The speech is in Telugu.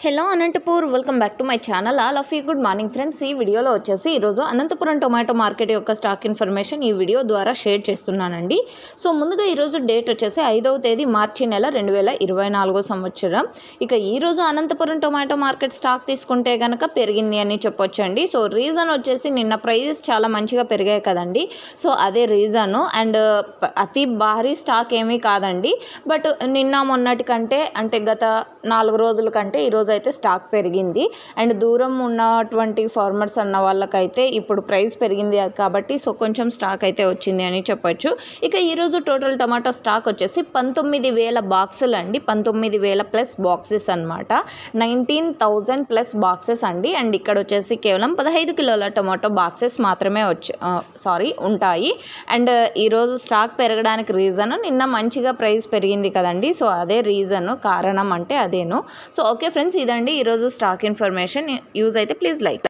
Hello Anantapur welcome back to my channel. All of you good morning friends. ఈ వీడియోలో వచ్చేసి ఈరోజు అనంతపురం టొమాటో మార్కెట్ యొక్క స్టాక్ ఇన్ఫర్మేషన్ ఈ వీడియో ద్వారా షేర్ చేస్తున్నానండి. సో ముందుగా ఈరోజు డేట్ వచ్చేసి 5వ తేదీ మార్చి నెల 2024 సంవత్సరం. ఇక ఈరోజు అనంతపురం టొమాటో మార్కెట్ స్టాక్ తీసుకుంటే కనుక పెరిగింది అని చెప్పొచ్చండి. సో రీజన్ వచ్చేసి నిన్న ప్రైజెస్ చాలా మంచిగా పెరిగాయి కదండి. సో అదే రీజను. అండ్ అతి భారీ స్టాక్ ఏమీ కాదండి. బట్ నిన్న మొన్నటి కంటే అంటే గత 4 రోజుల కంటే ఈరోజు అయితే స్టాక్ పెరిగింది. అండ్ దూరం ఉన్నటువంటి ఫార్మర్స్ అన్న వాళ్ళకైతే ఇప్పుడు ప్రైస్ పెరిగింది కాబట్టి సో కొంచెం స్టాక్ అయితే వచ్చింది అని చెప్పొచ్చు. ఇక ఈరోజు టోటల్ టమాటో స్టాక్ వచ్చేసి 19,000 బాక్సులు అండి. 19,000 ప్లస్ బాక్సెస్ అనమాట. 19,000 ప్లస్ బాక్సెస్ అండి. అండ్ ఇక్కడ వచ్చేసి కేవలం 15 కిలోల టమాటో బాక్సెస్ మాత్రమే ఉంటాయి. అండ్ ఈరోజు స్టాక్ పెరగడానికి రీజన్ నిన్న మంచిగా ప్రైస్ పెరిగింది కదండి. సో అదే రీజన్, కారణం అంటే అదేను. సో ఓకే ఫ్రెండ్స్, ఇదండి ఈరోజు స్టాక్ ఇన్ఫర్మేషన్. యూజ్ అయితే ప్లీజ్ లైక్.